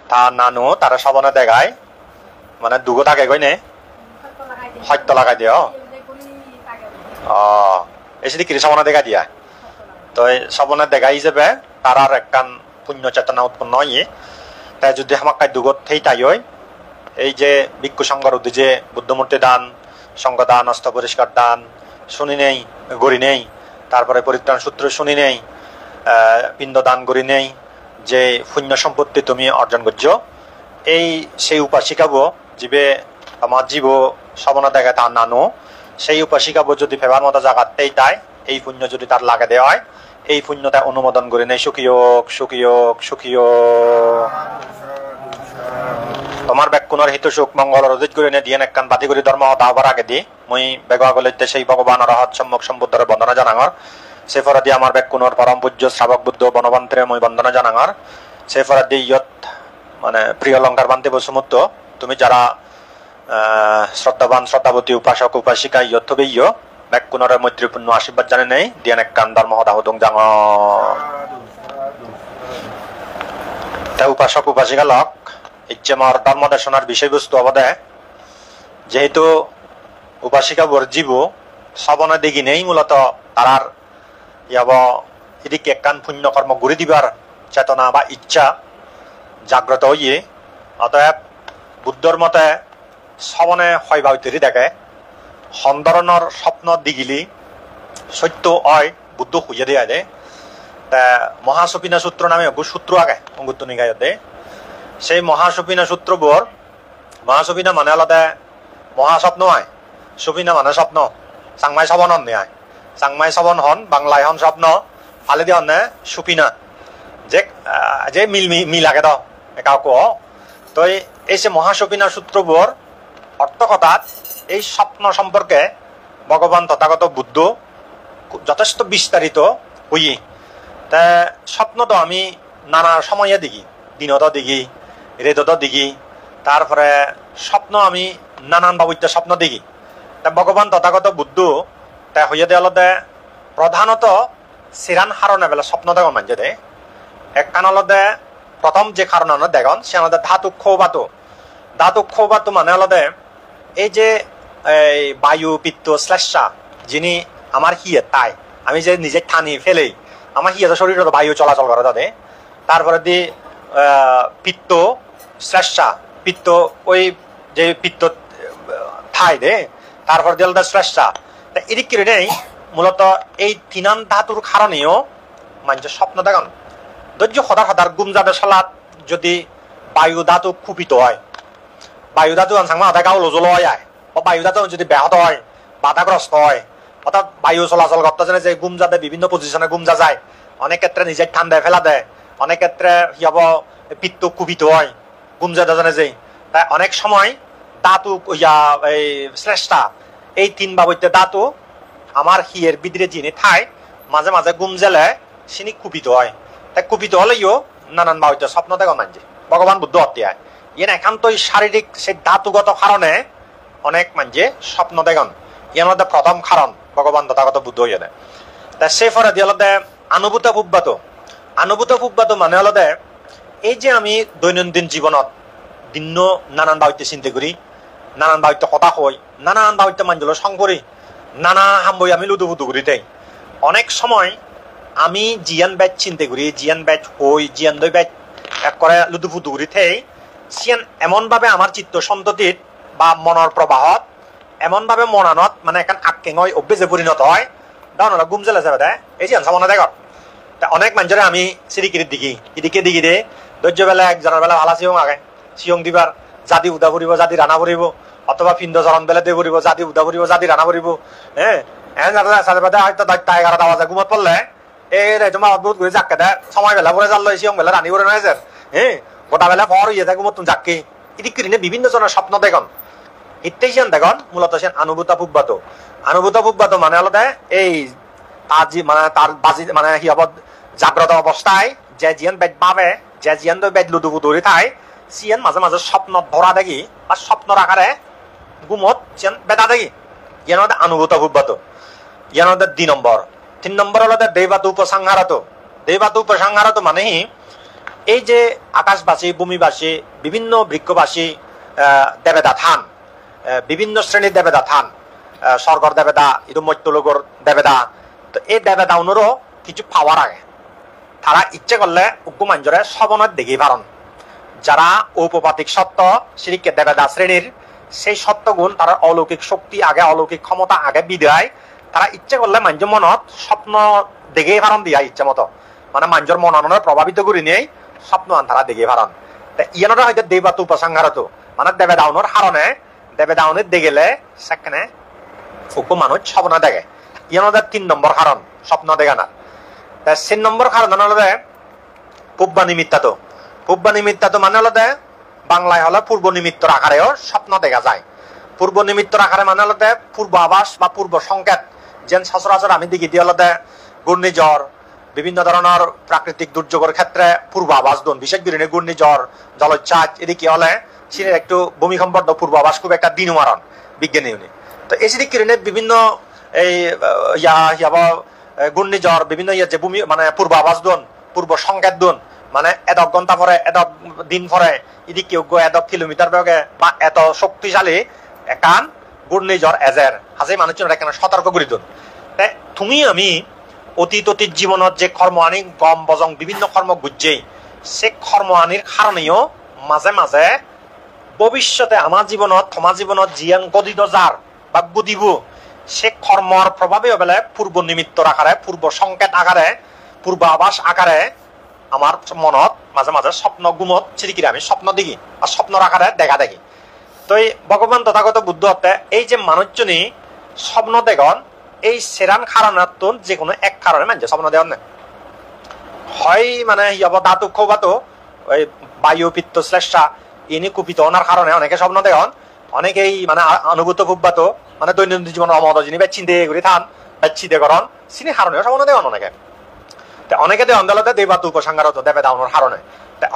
তা নানু তারা সবনে দেখায় মানে দুগো থাকে কই নে সত্য লাগাই দিও এসে কি সবনে দেখা দিয়া তো সবনে দেখা হিসেবে তার আর একখান পুণ্য চেতনা উৎপন্ন হয় তাই যদি আমাক দুগত থেই তাই হয় এই যে ভিক্ষু সংঘর যে বুদ্ধমূর্তি দান সঙ্গ দান অস্ত্র পরিষ্কার দান শুনি নেই গড়ি নেই তারপরে পরিত্রাণ সূত্র শুনি নেই পিণ্ড দান করি নেই যে পুণ্য সম্পত্তি তুমি অর্জন করছো এই সেই উপাসিকাবো জীবে আমার জীব সবনা দেখে তার নানু সেই উপাসিকাবো যদি ফেবার মতো জাগাতেই তাই এই পুণ্য যদি তার লাগে দেওয়া হয় এই পুণ্যতা অনুমোদন করে নেই সুখিয়োগ সুখিয়োগ সুখিয়োগ তোমার ব্যাকুণর হিত সুখ মঙ্গল রজিত করে নে দিয়ে একখান বাতি করে ধর্ম দাবার আগে দি মই বেগলিতে সেই ভগবান রহত সম্মুখ সম্বুদ্ধর বন্দনা জানাঙর সে ফরাদি আমার ব্যাকুণর পরম পূজ্য শ্রাবক বুদ্ধ বনবন্ত্রে মই বন্দনা জানাঙর সে ফরাদি ইয়ত মানে প্রিয় অলঙ্কার বান্তি বসুমুত্ত তুমি যারা শ্রদ্ধাবান শ্রদ্ধাবতী উপাসক উপাসিকা ইয়ত হবে ইয় ব্যাকুণরের মৈত্রীপূর্ণ আশীর্বাদ জানে নেই দিয়ে একখান ধর্ম হদাহদং জাঙ তা উপাসক উপাসিকা লক ইচ্ছেমার ধর্ম দেশনার বিষয়বস্তু অবদে যেহেতু উপাসিকা বর্জিব সবনে দেখি নেই মূলত তারার ইয়াব এদিকে একখান পুণ্য কর্ম গড়ি দিবার চেতনা বা ইচ্ছা জাগ্রত হইয়ে অতএব বুদ্ধর মতে সবনে হয়বাউতেরি দেখে সন্দরণর স্বপ্ন দিগিলি সত্য হয় বুদ্ধ হইয়া দেয়া দে তা মহাসপিনা সূত্র নামে সূত্র আগে অঙ্গুত্ত নিগায় দে সেই মহাসপিনা সূত্রবোৰ মহাসপিনা মানে আলাদা মহাস্বপ্ন হয় সপিনা মানে স্বপ্ন চাংমাই সবন হন নেয় চাংমাই সবন হন বাংলায় হন স্বপ্ন ফালে দিয়ে হন সুপিনা যে যে মিল আগে দাও কাউকে তো এই যে মহাসপিনা সূত্রবোৰ অর্থ কথাত এই স্বপ্ন সম্পর্কে ভগবান তথাগত বুদ্ধ যথেষ্ট বিস্তারিত হই তা স্বপ্ন তো আমি নানা সময়ে দেখি দিনত দেখি রেদত দেখি তারপরে স্বপ্ন আমি নানান বাবুত্য স্বপ্ন দেখি তা ভগবান তথাগত বুদ্ধ তা হইয়া দেওয়ালতে প্রধানত সিরান হারণে বেলা স্বপ্ন দেখুন মানছে দে এক কানলতে প্রথম যে কারণ দেখুন সে আলাদা ধাতু খৌবাতু মানে আলাদা এই যে এই বায়ু পিত্ত শ্লেষা যিনি আমার হিয়ে তাই আমি যে নিজে টানি ফেলেই আমার হিয়ে শরীরে বায়ু চলাচল করে তাদের তারপরে দি পিত্ত শ্লেষা পিত্ত ওই যে পিত্ত ঠাই দে তারপর দিল শ্লেষা তা এদিক করে নেই মূলত এই তিনান ধাতুর কারণেও মানুষের স্বপ্ন দেখুন ধৈর্য সদার গুম যাবে সালাত যদি বায়ু ধাতু কুপিত হয় বায়ু ধাতু সাংমা আধা গাও লজল হয় বা বায়ু ধাতু যদি ব্যাহত হয় বাধাগ্রস্ত হয় অর্থাৎ বায়ু চলাচল করতে জানে যে গুম যাতে বিভিন্ন পজিশনে গুম যা যায় অনেক ক্ষেত্রে নিজের ঠান্ডায় ফেলা দেয় অনেক ক্ষেত্রে হিয়াব পিত্ত কুপিত হয় গুম যাতে জানে যে তাই অনেক সময় ধাতু ইয়া এই শ্লেষা এই তিন বাবৈতে ধাতু আমার হিয়ের বিদ্রে যিনি ঠাই মাঝে মাঝে গুম জেলে সিনি কুপিত হয় তাই কুপিত হলেও নানান বাবৈতে স্বপ্ন দেখো মানছে ভগবান বুদ্ধ হত্যায় ইয়ে একান্তই শারীরিক সেই ধাতুগত কারণে অনেক মানুষে স্বপ্ন দেখুন ইয়ার মধ্যে প্রথম কারণ ভগবান তথাগত বুদ্ধ হইয়া দেয় তা সে ফরে দিয়ে হলতে আনুভূত ফুব্বাত মানে হলতে এই যে আমি দৈনন্দিন জীবনত দিন নানান বাবিত্য চিন্তা করি নানান বাবিত্য কথা কই নানান বাবিত্য মানুষ সং করি নানা হাম্বই আমি লুদুবুদু করি তাই অনেক সময় আমি জিয়ান ব্যাচ চিন্তা করি জিয়ান ব্যাচ হই জিয়ান দই ব্যাচ এক করে লুদুবুদু করি তাই সিয়ান এমনভাবে আমার চিত্ত সন্ততিত বা মনৰ প্রবাহত এমনভাবে মনানত মানে এখন আক্কেঙয় অভ্যেসে পরিণত হয় দাওনা গুম জেলা যাবে এই যে সামনে দেখো তা অনেক মানুষের আমি সিরিকিরির দিকে এদিকে দিকে দে ধৈর্য বেলা একজনের বেলা ভালা সিয়ং আগে সিয়ং দিবার জাতি উদা ফুরিব জাতি রানা ফুরিব অথবা পিণ্ড চরণ বেলা দিয়ে ফুরিব জাতি উদা ফুরিব জাতি রানা ফুরিব হ্যাঁ হয়তো 11টা বাজে ঘুমত পড়লে এই তোমার অদ্ভুত করে জাক্কে দেয় সময় বেলা পরে জানলো সিয়ং বেলা রানি করে নয় স্যার হ্যাঁ গোটা বেলা পর ইয়ে থাকে মতন জাক্কে এদিক কিনে বিভিন্ন জনের স্বপ্ন দেখুন ইত্যাসিয়ান দেখুন মূলত সে আনুভূত ফুব্বাত মানে হলো এই তার মানে তার বাজি মানে কি হব জাগ্রত অবস্থায় যে জিয়ান বেদ পাবে যে জিয়ান বেদ লুদুবু দৌড়ি থাই সিয়ান মাঝে মাঝে স্বপ্ন ধরা দেখি বা স্বপ্নর আকারে গুমত সিয়ান বেদা দেখি ইয়ান হচ্ছে আনুভূত ফুব্বাত ইয়ান হচ্ছে 2 নম্বর 3 নম্বর হলো দেবাতু উপসংহারত মানে এই যে আকাশবাসী, ভূমিবাসী, বিভিন্ন বৃক্ষবাসী দেবেদা থান, বিভিন্ন শ্রেণীর দেবেদা থান, স্বর্গর দেবেদা, ইদু মৈত্যলোকর দেবেদা। তো এই দেবেদা উনোরও কিছু পাওয়ার আগে তারা ইচ্ছে করলে উগ্র মাঞ্জরে সবনের দেখি পারন। যারা ঔপপাতিক সত্য সিরিকে দেবেদা শ্রেণীর, সেই সত্যগুণ তারা অলৌকিক শক্তি আগে, অলৌকিক ক্ষমতা আগে বিদায় তারা ইচ্ছে করলে মাঞ্জ মনত স্বপ্ন দেখে পারন দিয়া ইচ্ছে মতো, মানে মাঞ্জর মননের প্রভাবিত করি নিয়ে স্বপ্ন আন তারা দেখে পারন। ইয়ানোরা হয়তো দেবাত উপাসাঙ্গারত মানে দেবেদাউনের হারণে দেবেদাউনের দেখেলে সেখানে উগ্র মানুষ স্বপ্ন দেখে। ইয়ানোদের 3 নম্বর কারণ স্বপ্ন দেখানার। 3 নম্বর কারণ হলে পূর্ব নিমিত্তাত। পূর্ব নিমিত্তাত মানে হলো বাংলায় হলো পূর্ব নিমিত্তর আকারেও স্বপ্ন দেখা যায়। পূর্ব নিমিত্তর আকারে মানে হলো পূর্ব আভাস বা পূর্ব সংকেত, যেন সচরাচর আমি দেখি দিয়ে হলো ঘূর্ণিঝড়, বিভিন্ন ধরনের প্রাকৃতিক দুর্যোগের ক্ষেত্রে পূর্ব আভাস দন, বিশেষ করে ঘূর্ণিঝড়, জলোচ্ছ্বাস এদিকে হলে চীনের একটু ভূমিকম্পর পূর্ব আভাস খুব একটা দিন মারণ বিজ্ঞানী উনি। তো এই সিদিক কিরণে বিভিন্ন এই ঘূর্ণিঝড়, বিভিন্ন যে ভূমি মানে পূর্ব আভাস দন, পূর্ব সংকেত দন, মানে এদক ঘন্টা পরে, এদক দিন পরে, এদিকে এদক কিলোমিটার বেগে বা এত শক্তিশালী একান ঘূর্ণিঝড় এজের হাজে মানুষজন এখানে সতর্ক করে দন। তুমি আমি অতীত জীবনত যে কর্ম আনি গম বজং বিভিন্ন কর্ম গুজেই, সে কর্ম আনির কারণেও মাঝে মাঝে ভবিষ্যতে আমার জীবনত তোমার জীবনত জিয়ান গদিত যার বা গুদিব, সে কর্মর প্রভাবে বেলে পূর্ব নিমিত্তর আকারে, পূর্ব সংকেত আকারে, পূর্ব আভাস আকারে আমার মনত মাঝে মাঝে স্বপ্ন গুমত চিরিকিরে আমি স্বপ্ন দেখি আর স্বপ্নর আকারে দেখা দেখি। তো এই ভগবান তথাগত বুদ্ধ হতে এই যে মানুষজনই স্বপ্ন দেখন, এই সেরান কারণের যে কোনো এক কারণে মানছে স্বপ্ন দেওয়ার না হয়, মানে ধাতু খোবাতো ওই বায়ু পিত্ত শ্লেষা ইনি কুপিত ওনার কারণে অনেকে স্বপ্ন দেখন, অনেকেই মানে অনুভূত ভুব্বাত মানে দৈনন্দিন জীবন অমত যিনি চিন্তে করে থান চিন্তে করন চিনি কারণেও স্বপ্ন দেখন অনেকে। অনেকে দেওয়ান দেলতে দেবাত উপসংহারত দেবে দাওয়ানোর কারণে,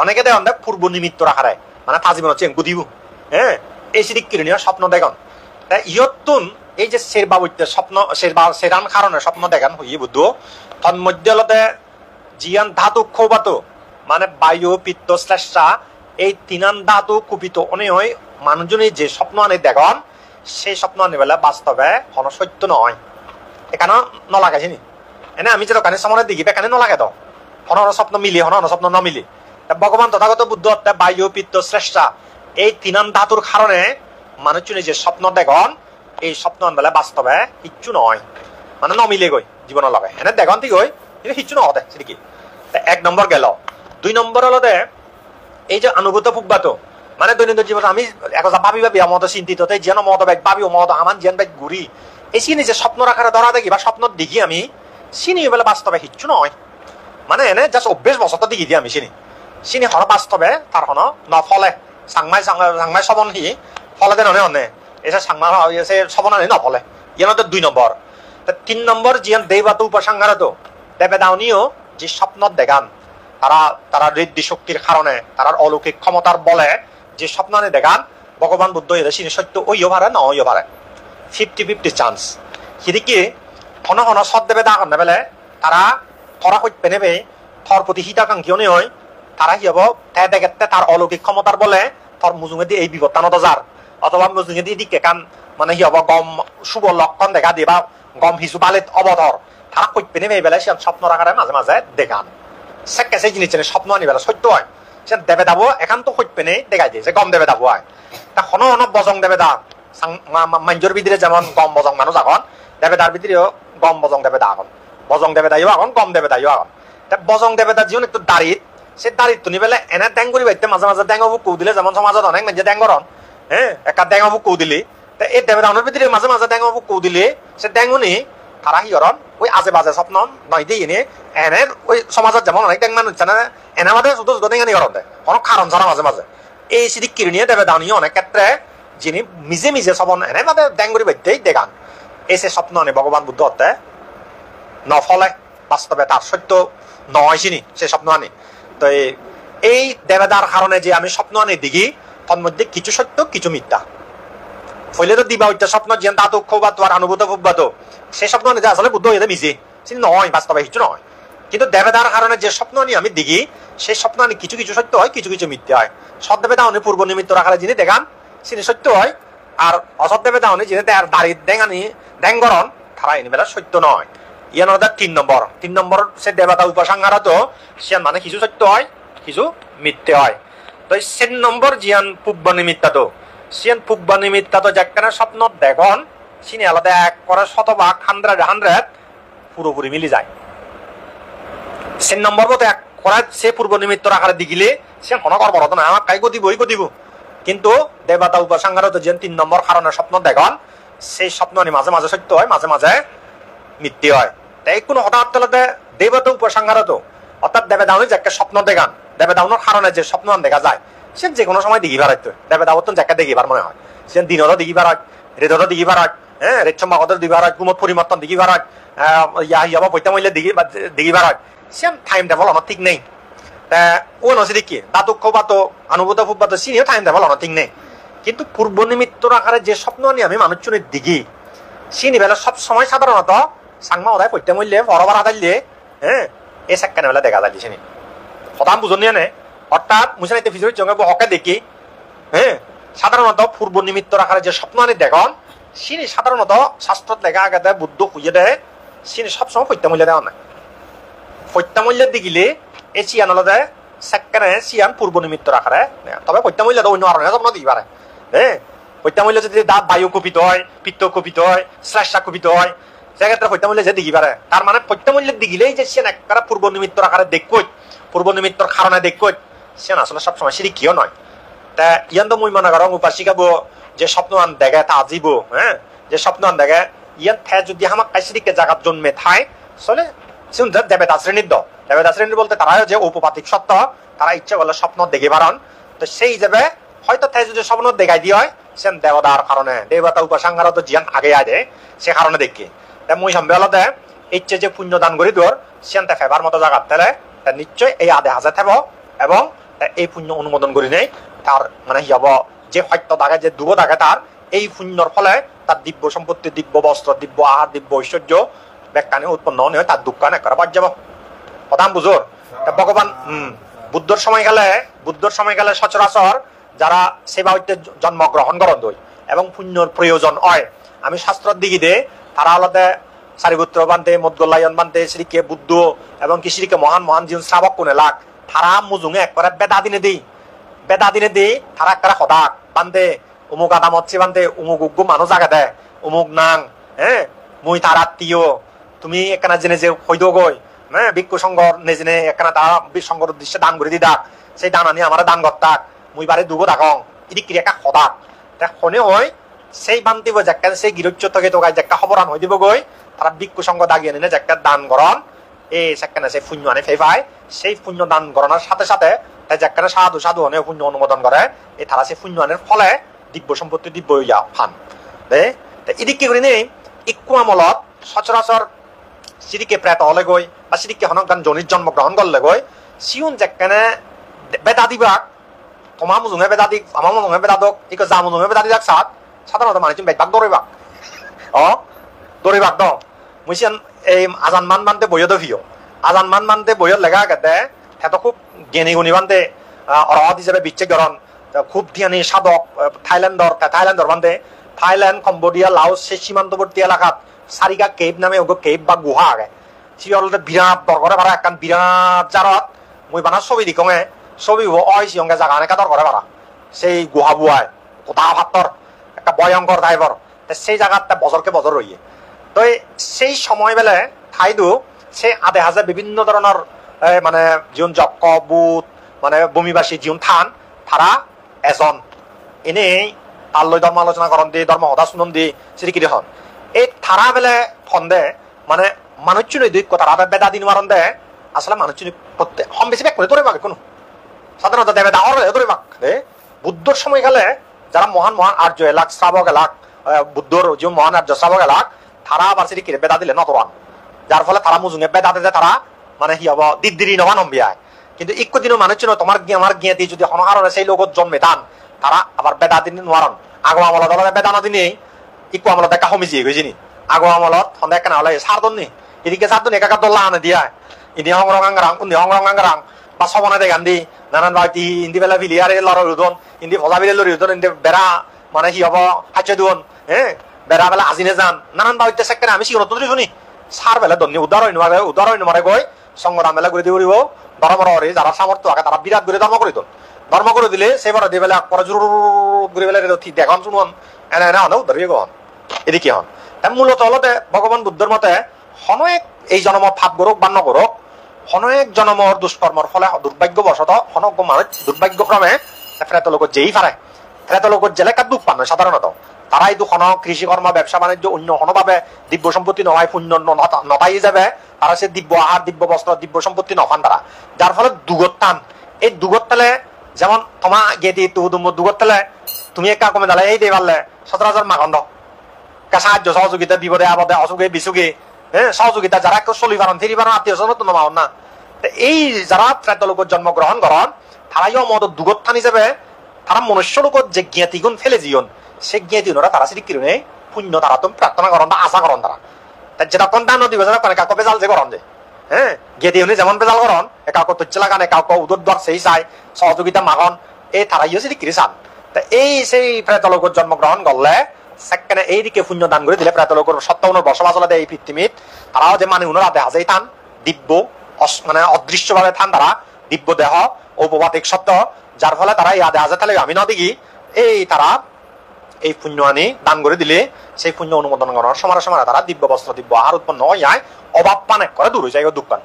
অনেকে দেওয়ান দেখ পূর্ব নিমিত্তর আকারে মানে তা জীবন হচ্ছে গুদিব। হ্যাঁ, এই সিদিক কিরণীয় স্বপ্ন দেখন। ইয়তুন এই যে শেরবাবুতে স্বপ্ন সেরান কারণে স্বপ্ন দেখান হইয়ে বুদ্ধ তন্মধ্যে হলতে জিয়ান ধাতু খোবাত মানে বায়ু পিত্ত শ্লেষা এই 3 ধাতু কুপিত অনেক হয় মানুষজনই যে স্বপ্ন আনি দেখন, সেই স্বপ্ন আনি বেলা বাস্তবে কোন সত্য নয়। এখানে নলাগাইছি নি এনে আমি যে দোকানে সামনে দেখি এখানে নলাগে তো হন স্বপ্ন মিলি হন স্বপ্ন নমিলি। ভগবান তথাগত বুদ্ধ বায়ু পিত্ত শ্লেষা এই 3 ধাতুর কারণে মানুষজনই যে স্বপ্ন দেখন, এই স্বপ্ন বেলা বাস্তবে কিচ্ছু নয়, মানে নমিলে গই জীবনের লগে এনে দেখন ঠিক হই কিন্তু কিচ্ছু নহতে সেদিকে। 1 নম্বর গেল। 2 নম্বর হলো এই যে অনুভূত ফুকবাত মানে দৈনন্দিন জীবন আমি একজা ভাবি ভাবি আমার চিন্তিত যেন মত ব্যাগ ভাবি মত আমার যেন ব্যাগ ঘুরি এই চিনি যে স্বপ্ন আকারে ধরা দেখি বা স্বপ্ন দেখি আমি চিনি বেলা বাস্তবে কিচ্ছু নয়, মানে এনে জাস্ট অভ্যেস বছর দেখি দিয়ে আমি চিনি হর বাস্তবে তার হন নফলে সাংমাই সাংমাই সবন হি ফলে দেন অনে এসে সাংমা এসে সবন আনি নফলে ইয়ানো 2 নম্বর। 3 নম্বর জিয়ান দেবাত উপসংহারত দেবে দাউনিও যে স্বপ্ন দেখান তারা ঋদ্ধি শক্তির কারণে তার অলৌকিক ক্ষমতার বলে যে স্বপ্ন আনি দেখান, ভগবান বুদ্ধ চিনি সত্য ওইও পারে না ওইও পারে 50-50 চান্স। সেদিকে হন হন সৎ দেবে দা কর নেবেলে তারা থরা সত্য নেবে থর প্রতি হিতাকাঙ্ক্ষী অনে হয়, তারা কি হব দেখে তার অলৌকিক ক্ষমতার বলে থর মুজুঙে দিয়ে এই বিপত্তানত যার অথবা মুজুঙে দিয়ে দিকে কান মানে কি হব গম শুভ লক্ষণ দেখা দিয়ে বা গম হিসু বালিত অবধর তারা সত্য নেবে এই বেলায় সে স্বপ্ন আকারে মাঝে মাঝে দেখান। সেই জিনিস স্বপ্ন আনি বেলা সত্য হয় সে দেবে দাবো এখান তো সত্য নেই দেখাই দিয়ে গম দেবে দাবো হয় তা হন হন বজং দেবে দা মাঞ্জর ভিতরে যেমন গম বজং মানুষ এখন দেবে দার ভিতরেও গম বজং দেবে দা এখন বজং দেবে দাইও এখন গম দেবে দাইও এখন বজং দেবে দা জীবন একটু দাঁড়িত সে দাঁড়িত তুনি বেলে এনে ড্যাং করি বাইতে মাঝে মাঝে ড্যাং কৌ দিলে যেমন সমাজত অনেক মানুষ ড্যাং করন। হ্যাঁ, একটা ড্যাং কৌ দিলি এই দেবে দাউনের ভিতরে মাঝে মাঝে ড্যাং কৌ দিলে সে ড্যাঙুনি তারা কি করন ওই আজে বাজে স্বপ্ন নয় দিয়ে এনে এনে ওই সমাজত যেমন অনেক ড্যাং মানুষ জানে এনে মাঝে শুধু শুধু ডেঙানি করন দেয় কোনো কারণ ছাড়া মাঝে মাঝে এই সিদিক কিরণীয় দেবে দাউনিও অনেক ক্ষেত্রে যিনি নিজে নিজে সবন এনে মাঝে ড্যাং করি বাইতেই দেখান এই সে স্বপ্ন আনে ভগবান বুদ্ধ হতে নফলে বাস্তবে তার সত্য নয় চিনি সে স্বপ্ন আনি। তো এই দেবেদার কারণে যে আমি স্বপ্ন আনি দেখি তার মধ্যে কিছু সত্য কিছু মিথ্যা ফলে তো দিবা ওইটা স্বপ্ন যে দাঁত খোবাতো আর অনুভূত ফুকবাতো সেই স্বপ্ন আনি আসলে বুদ্ধ হয়ে মিশে চিনি নয় বাস্তবে কিছু নয়। কিন্তু দেবেদার কারণে যে স্বপ্ন নিয়ে আমি দেখি সেই স্বপ্ন আনি কিছু কিছু সত্য হয়, কিছু কিছু মিথ্যে হয়। সৎ দেবেদা উনি পূর্ব নিমিত্ত রাখালে যিনি দেখান তিনি সত্য হয়, আর অসৎ দেবেদা উনি যিনি দাঁড়িয়ে দেখানি ড্যাঙ্গরন তারা এনে বেলা সত্য নয়। ইয়ান ওদের 3 নম্বর সে দেবতা উপাসঙ্গারা তো সিয়ান মানে কিছু সত্য হয়, কিছু মিথ্যে হয়। তো 3 নম্বর জিয়ান পূর্ব নিমিত্তা তো সিয়ান পূর্ব নিমিত্তা তো যেখানে স্বপ্ন দেখুন সিনি আলাদা এক করে 100% পুরোপুরি মিলি যায়। 3 নম্বর মতো এক করা সে পূর্ব নিমিত্ত আকারে দিগিলে সে কোনো করবো না, আমার কাই গদিব ওই গদিব। কিন্তু দেবতা উপাসঙ্গারা তো যে 3 নম্বর কারণে স্বপ্ন দেখুন সেই স্বপ্ন মাঝে মাঝে সত্য হয়, মাঝে মাঝে মিথ্যে হয়। তাই কোনো হঠাৎ দেবতা উপাসঙ্গারা তো অর্থাৎ দেবেদাউনি যে একটা স্বপ্ন দেখান দেবেদাউনের কারণে যে স্বপ্ন দেখে যায় সে যে কোনো সময় দিঘি ভাড়াইতো দেবেদাবতন যাকে দেখিবার মনে হয় সে দিনও দিঘি ভাড়ায়, রেদও দিঘি ভাড়ায়, হ্যাঁ রেড সম্ভাগত দিঘি ভাড়ায়, কুমত পরিবর্তন দিঘি ভাড়ায়, ইয়াবা পৈতা মহিলা দিঘি ভাড়ায়। সে টাইম টেবল আমার ঠিক নেই। তা ও নসি কি দাতুক্ষ বাতো অনুভূত ফুবাতো সিনিও টাইম টেবল আমার ঠিক নেই। কিন্তু পূর্ব নিমিত্ত আকারে যে স্বপ্ন নিয়ে আমি মানুষজনের দিঘি সিনি বেলা সব সময় সাধারণত সাংমা ওদায় পৈতা মহিলে বড়বার আদাইলে হ্যাঁ এই সেকেন্ড বেলা দেখা যায় দিছিনি প্রধান বুঝন নিয়ে নেই। অর্থাৎ মুসানিতে ফিজুর জঙ্গে হকে দেখি হ্যাঁ সাধারণত পূর্ব নিমিত্ত আকারে যে স্বপ্ন আনি দেখুন সিনি সাধারণত শাস্ত্রত লেখা আগে দেয় বুদ্ধ খুঁজে দেয় সিনি সবসময় পৈতা মূল্য দেওয়া নাই। পৈতা মূল্যের দিকিলে এই চিয়ান হলো দেয় সেকেন্ডে চিয়ান পূর্ব নিমিত্ত আকারে, তবে পৈতা মূল্য অন্য কারণে স্বপ্ন দিই পারে। হ্যাঁ পৈতা মূল্য যদি দাঁত বায়ু কুপিত হয়, পিত্ত কুপিত হয়, শ্লেষা কুপিত হয় সেক্ষেত্রে পৈতা মূল্য যে দিঘি পারে। তার মানে পৈতা মূল্যের দিকিলেই যে সিয়ান একটা পূর্ব নিমিত্ত আকারে দেখুই পূর্ব নিমিত্তর কারণে দেখুই সে আসলে সবসময় সিঁড়ি কিও নয়। তা ইয়ান তো মুই মনে করো উপাসিকাবো যে স্বপ্ন আন দেখে তা আজিব, হ্যাঁ যে স্বপ্ন আন দেখে ইয়ান ঠে যদি আমার কাইসিরিকে জাগাত জন্মে থাই চলে শুনতে দেবেদা শ্রেণীর দ দেবেদা শ্রেণীর বলতে তারা যে উপপাতিক সত্য তারা ইচ্ছে করলে স্বপ্ন দেখে পারন। তো সেই হিসেবে হয়তো ঠে যদি স্বপ্ন দেখাই দিয়ে হয় সে দেবতার কারণে দেবতা উপাসঙ্গারা তো জিয়ান আগে আয় সে কারণে দেখি। তা মুই সম্বেলতে ইচ্ছে যে পুণ্য দান করি তোর সেনতে ফেবার মতো জায়গা তেলে তা নিশ্চয় এই আদে হাজে থাকবো এবং এই পুণ্য অনুমোদন করি নেই তার মানে হিয়াব যে সত্য দাগে যে দুব দাগে তার এই পুণ্যর ফলে তার দিব্য সম্পত্তি, দিব্য বস্ত্র, দিব্য আহার, দিব্য ঐশ্বর্য ব্যাখ্যানে উৎপন্ন হয় তার দুঃখ না করা পার যাব প্রধান বুঝোর। ভগবান বুদ্ধর সময় গেলে সচরাচর যারা সেবা হইতে জন্মগ্রহণ করেন দই এবং পুণ্যর প্রয়োজন হয় আমি শাস্ত্রের দিকে দে তারা আলাদা সারিপুত্র বান্ধে মদগোল্লায়ন বান্ধে শ্রীকে বুদ্ধ এবং কি শ্রীকে মহান মহান জীবন শ্রাবক কোনে লাগ তারা মুজুঙে একবারে বেদা দিনে দিই তারা একটা সদাক বান্ধে উমুক আদা মৎসি বান্ধে উমুক উগ্গু মানুষ জাগা দেয় উমুক নাং হ্যাঁ মুই তার আত্মীয় তুমি এখানে জেনে যে হইদ গই হ্যাঁ ভিক্ষু সংঘর নেজেনে এখানে তারা সংঘর উদ্দেশ্যে দান করে দি ডাক সেই দান আনি আমার দান করতাক মুই বারে দুগো ডাকং ইদি ক্রিয়া একটা সদাক শনে হয় সেই বান্তিব যেখানে সেই গিরুচ্চ থেকে তোকাই যে একটা খবরান হয়ে দিব গই তারা ভিক্ষু সংঘ দাগিয়ে নিলে যে একটা দান করন এই সেখানে সেই পুণ্য আনে ফেফায় সেই পুণ্য দান করানোর সাথে সাথে যেখানে সাধু অনেক পুণ্য অনুমোদন করে এই তারা সেই পুণ্য আনের ফলে দিব্য সম্পত্তি দিব্য ইয়া ফান ইদি কি করি নেই ইকু আমলত সচরাচর সিরিকে প্রেত হলে গই বা সিরিকে হনগান জনির জন্মগ্রহণ করলে গই সিউন যেখানে বেদা দিবাক তোমার মুজুঙে বেদা দিক আমার মুজুঙে বেদা দক ইক যা মুজুঙে বেদা দিক সাধারণত মানে তুমি বেদবাক দৌড়িবাক দৌড়িবাক দ মুইছেন এই আজান মান বানতে বইয় দফিও আজান মান বানতে বইয়ত লেখা গেতে এত খুব জ্ঞানী গুণী বানতে অরহত হিসেবে বিচ্ছেকরণ খুব ধ্যানী সাধক থাইল্যান্ডর বান্ধে থাইল্যান্ড, কম্বোডিয়া, লাওস সেই সীমান্তবর্তী এলাকাত সারিকা কেভ নামে কেভ বা গুহা আগে সিওলতে বিরাট দরকারে ভাড়া একখান বিরাট জারত মই বানা ছবি দিকঙে ছবি অয় সিয়ঙ্গে জাগা এনেকা দরকারে ভাড়া সেই গুহা বুয়ায় কোথা ভাত্তর একটা ভয়ঙ্কর ড্রাইভার সেই জায়গাতে বছরকে বছর রইয়ে তো সেই সময় বেলে ঠাইদু সেই আধে হাজে বিভিন্ন ধরনের মানে জীবন যক্ষ বুত মানে বমিবাসী জীবন থান তারা এজন এনেই তার লৈ ধর্ম আলোচনা করেন দি ধর্ম হতা শুনন দি শ্রীকিরি হন এই তারা বেলে ফন্দে মানে মানুষ দুই কথা বেদা দিন মারন দে আসলে মানুষ প্রত্যেক হম বেশি ব্যাক করে ধরে পাবে কোনো সাধারণত দেবে দাহর ধরে পাক বুদ্ধর সময় গেলে যারা মহান মহান আর্য এলাক শ্রাবক এলাক বুদ্ধর যে মহান আর্য শ্রাবক এলাক তারা আবার শ্রীকিরি বেদা দিলে নতরান যার ফলে তারা মুজুঙে বেদা দিতে তারা মানে কি হব দিদি নবান অম্বিয়ায় কিন্তু ইক্কু দিনও মানুষ তোমার আমার গিয়ে দিয়ে যদি হনহারণে সেই লোক জন্মে দান তারা আবার বেদা দিন নোয়ারন আগো আমলত হলে বেদা না দিনে ইকু আমলত দেখা কমিজিয়ে গেছিনি আগো আমলত সন্ধ্যা কেনা হলে সারদন নি এদিকে সারদন একাকার দল্লা আনে দিয়া ini hongrong anggarang ba sobone de gandi nanan baiti indi bela biliare loro udon indi vola bile lori udon indi bera মানে কি হবো হাচ্ছে দুন বেড়া বেলা আজিনে যান নানান বাড়িতে সেখানে আমি শিখর তুলি শুনি সার বেলা দন্নি উদার হইন মারে গই সংগ্রাম মেলা করে দিব ধর্ম রে যারা সামর্থ্য আগে তারা বিরাট করে ধর্ম করে ধর্ম করে দিলে সেবার দিয়ে বেলা পরে জোর করে বেলা দেখান শুনুন এনে এনে হন ধরিয়ে গন এদিকে হন মূলত হলতে ভগবান বুদ্ধর মতে হনয়েক এই জন্ম ফাপ করুক বা নকরুক হনয়েক জন্মর দুষ্কর্মর ফলে দুর্ভাগ্যবশত হনক মানুষ দুর্ভাগ্যক্রমে ফেরাত লোক যেই পারে ফেরাত লোক জেলে কার দুঃখ পান সাধারণত তারা এই দুঃখ কৃষিকর্ম ব্যবসা বাণিজ্য অন্য হনভাবে দিব্য সম্পত্তি নহয় পুণ্য নতাই যাবে তারা সে দিব্য আহার দিব্য বস্ত্র দিব্য সম্পত্তি নফান তারা যার ফলে দুগত টান এই দুগত তেলে যেমন তোমা গেদি দুগত তেলে তুমি একা কমে দালে এই দিয়ে পারলে 17,000 মাখন্দ সাহায্য সহযোগিতা বিপদে আপদে অসুখে বিসুখে সহযোগিতা যারা কেউ চলি পারেন ফিরি পারেন আত্মীয় স্বজন তো নমাও না এই যারা ত্রেত লোকের জন্মগ্রহণ করেন তারাইও মত দুগত টান হিসেবে তারা মনুষ্য লোকের যে জ্ঞাতিগুণ ফেলে জীবন সে জ্ঞাতি ওরা তারা সিদ্ধি কিনে পুণ্য তারা তুমি প্রার্থনা করেন বা আশা করেন তারা যেটা কোন দান দিবে কাউকে বেজাল যে করেন যে জ্ঞাতি উনি যেমন বেজাল করেন কাউকে তুচ্ছ লাগানে কাউকে উদর দ্বার সেই চাই সহযোগিতা মাগন এই তারাইও সিদ্ধি কিনে চান তা এই সেই প্রেত লোকের জন্মগ্রহণ করলে সেখানে এইদিকে পুণ্য দান করে দিলে প্রেত লোকের সত্য বসবাস হলে এই পৃথিবীত তারাও যে মানে উনারা দেখা যায় থান দিব্য মানে অদৃশ্য ভাবে থান তারা দিব্য দেহ ঔপবাতিক সত্য যার ফলে তারা ইয়া দেখা যায় তাহলে আমি না দেখি এই তারা এই পুণ্য আনি দান করে দিলে সেই পুণ্য অনুমোদন করার সময় সময় তারা দিব্য বস্ত্র দিব্য আহার উৎপন্ন হয়ে যায় অভাব পান এক করে দূর হয়ে যায় দুঃখ পান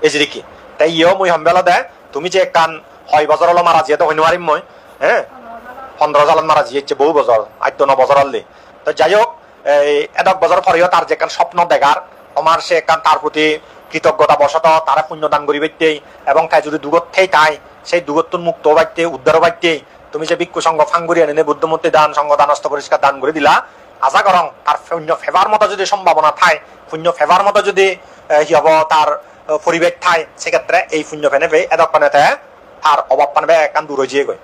এই যে দেখি তাই ইয়েও মই সম্বেলা দেয় তুমি যে কান হয় বছর হলো মারা যেতে হইন মারিম মই 15 সালত মারা জিয়েছে বহু বছর 8-9 বছর হলে তো যাই হোক এদক বছর পরেও তার যে স্বপ্ন দেখার তোমার সে তার প্রতি কৃতজ্ঞতা বশত তারা পুণ্য দান করি বাইতে এবং তাই যদি দুগত থেই তাই সেই দুগত্তর মুক্ত বাইতে উদ্ধার বাইতে তুমি যে ভিক্ষু সংঘ ফাঙ্গুরি এনে বুদ্ধমূর্তি দান সংঘ দান অস্ত পরিষ্কার দান করে দিলা আশা করং তার পুণ্য ফেভার মতো যদি সম্ভাবনা থায় পুণ্য ফেভার মতো যদি কি হব তার পরিবেশ থায় সেক্ষেত্রে এই পুণ্য ফেনে পেয়ে এদক পানেতে তার অভাব পানবে একান দূর হয়ে গই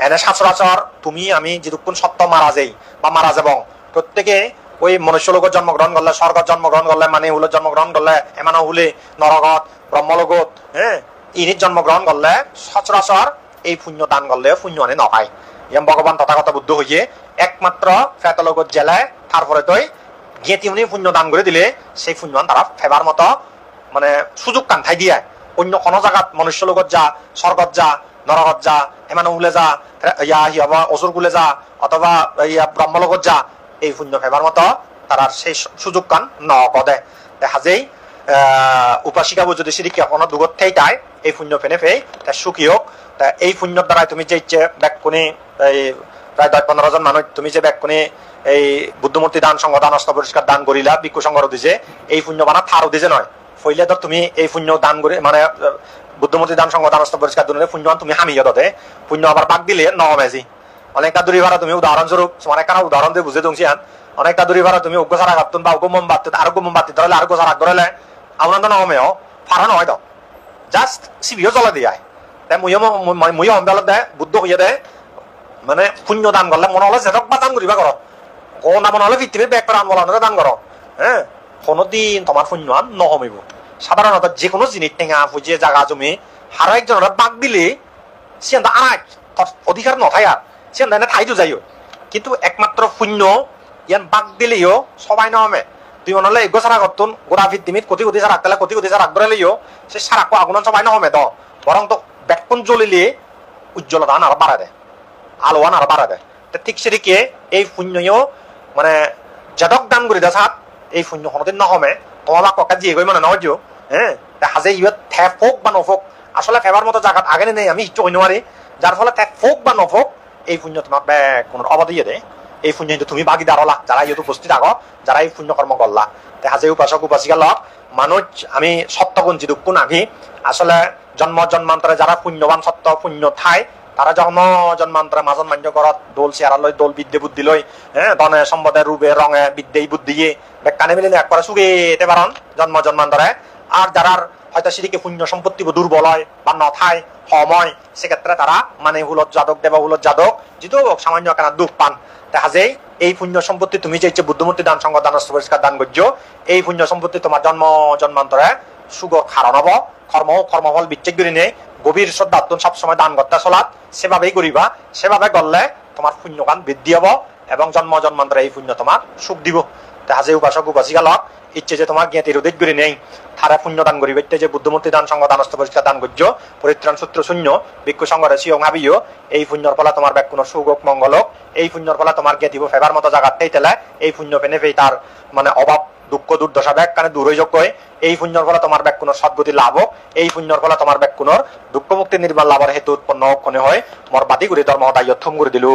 এনে সচরাচর তুমি আমি যেটুকুন সত্য মারা যাই বা মারা যাব প্রত্যেকে ওই মনুষ্য লোকের জন্মগ্রহণ করলে স্বর্গত জন্মগ্রহণ করলে মানে হুলের জন্মগ্রহণ করলে এমানো হুলে নরগত ব্রহ্মলোকত ইনির জন্মগ্রহণ করলে সচরাচর এই পুণ্য দান করলে পুণ্য আনে নপায় এম ভগবান তথাগত বুদ্ধ হইয়ে একমাত্র ফেতলোকত জেলায় তারপরে তৈ গেতি উনি পুণ্য দান করে দিলে সেই পুণ্য তারা ফেবার মতো মানে সুযোগ কান ঠাই দিয়ে অন্য কোনো জায়গাত মনুষ্য লোকত যা স্বর্গত যা নরগত যা এমানো উলে যা ইয়া অসুর কুলে যা অথবা ইয়া ব্রহ্মলোকত যা এই পুণ্য ফেবার মতো তারা সেই সুযোগ কান নকদে দেখা যায় উপাসিকাবো যদি সিরিকে কোনো দুগত থেই তাই এই পুণ্য ফেনে ফেই তাই সুখী হোক তা এই পুণ্যর দ্বারা তুমি যে ইচ্ছে ব্যাকুনি এই প্রায় 10-15 জন মানুষ তুমি যে ব্যাকুনি এই বুদ্ধমূর্তি দান সংঘ দান অস্ত পরিষ্কার দান করিলা ভিক্ষু সংঘ দিছে এই পুণ্য বানা থারও দিছে নয় ফইলে তো তুমি এই পুণ্য দান করে মানে বুদ্ধমূর্তি দান সংঘ দান অস্ত পরিষ্কার দিলে পুণ্য তুমি হামিয়ে দতে পুণ্য আবার বাক দিলে নমেজি অনেকটা দূরি ভাড়া তুমি উদাহরণস্বরূপ অনেক উদাহরণ দিয়ে বুঝে দিচ্ছি অনেকটা দূরি ভাড়া তুমি উগ্র সারা কাটতুন বা উগ্র মোমবাতি আর উগ্র মোমবাতি ধরলে আর উগ্র সারা ধরলে আপনার তো নমেও ফারানো হয় তো জাস্ট সিবিও জ্বলা দিয়ে তাই মুইও অম্বেলত দেয় বুদ্ধ হইয়া দেয় মানে পুণ্য দান করলে মনে হলে যেটক বা দান করিবা করো না মনে হলে পৃথিবীর ব্যাগ করে আনবো দান করো কোনোদিন তোমার পুণ্য আন নহমিব সাধারণত যে কোনো জিনিস টেঙা ফুজিয়ে জায়গা জমি হারো একজনের বাগ দিলে সে আর অধিকার নথাই আর সে ঠাইতো যাইও কিন্তু একমাত্র পুণ্য ইয়ান বাগ দিলেও সবাই নহমে তুই মনে হলে এগো সারা করতুন গোড়া পৃথিবীত কোটি কোটি সারা রাখতে কোটি কোটি সারা রাখলেও সে সারাকো আগুন সবাই নহমে তো বরং তো ব্যাকুন জ্বলিলে উজ্জ্বলতা আর বাড়া দেয় আলোয়ান আর বাড়া দেয় ঠিক সেদিকে এই পুণ্যও মানে যেটক দান করে দেয় সাত এই পুণ্য কোনোদিন নহমে তোমার বা ককা জিয়ে গই মানে নহজ হাজে ইয়ত থেপ হোক বা নফোক আসলে ফেবার মতো জায়গা আগে নেই আমি ইচ্ছু হইতে পারি যার ফলে থেপ হোক বা নফোক এই পুণ্য তোমার কোনো অবাধ দিয়ে দেয় এই পুণ্য তুমি বাগিদার হলা যারা ইয়ত উপস্থিত আগো যারা এই পুণ্য কর্ম করলা হাজে উপাসক উপাসিকা লক মানুষ আমি সত্যগুণ যিদুকুণ আঘি আসলে জন্ম জন্মান্তরে যারা পুণ্যবান সত্য পুণ্য ঠাই তারা জন্ম জন্মান্তরে মাজন মান্য করত দোল চেয়ারা লই দোল বিদ্যে বুদ্ধি লই ধনে সম্পদে রূপে রঙে বিদ্যেই বুদ্ধিয়ে বেকানে মিলে একবারে সুগে এতে পারন জন্ম জন্মান্তরে আর যারার হয়তো সেদিকে পুণ্য সম্পত্তি দুর্বল হয় বা নথায় সময় সেক্ষেত্রে তারা মানে হুলত যাদক দেব হুলত যাদক যেহেতু সামান্য কেনা দুঃখ পান দেখা যায় এই পুণ্য সম্পত্তি তুমি যে বুদ্ধমূর্তি দান সংঘ দান পরিষ্কার দান করছো এই পুণ্য সম্পত্তি তোমার জন্ম জন্মান্তরে সুগর কারণ হব কর্মফল বিচ্ছেদ করে নেই গভীর শ্রদ্ধার্থন সবসময় দান করতে চলাত সেভাবেই করিবা সেভাবে করলে তোমার পুণ্যকান বৃদ্ধি হব এবং জন্ম জন্মান্তরে এই পুণ্য তোমার সুখ দিব তাহাজে উপাসক উপাসিকা লক ইচ্ছে যে তোমার জ্ঞাতির উদিত করে নেই তারা পুণ্য দান করিবে যে বুদ্ধমূর্তি দান সঙ্গ দানস্থ পরিষ্কার দান করছ পরিত্রাণ সূত্র শূন্য ভিক্ষু সংঘরে সিয়ং হাবিও এই পুণ্যর ফলা তোমার ব্যাক কোনো সুখ মঙ্গল এই পুণ্যর ফলা তোমার জ্ঞাতিব ফেবার মতো জায়গাতেই তেলে এই পুণ্য পেনে পেয়ে তার মানে অভাব দুঃখ দুর্দশা ব্যাগ কানে দূর হয়ে যোগ্য এই পুণ্যর ফলে তোমার ব্যাগ কোনো সদ্গতি লাভ হোক এই পুণ্যর ফলে তোমার ব্যাগ কোনো দুঃখ মুক্তি নির্মাণ লাভের হেতু উৎপন্ন হোক হয় মোর বাদি করে ধর্ম দায়িত্ব করে দিল।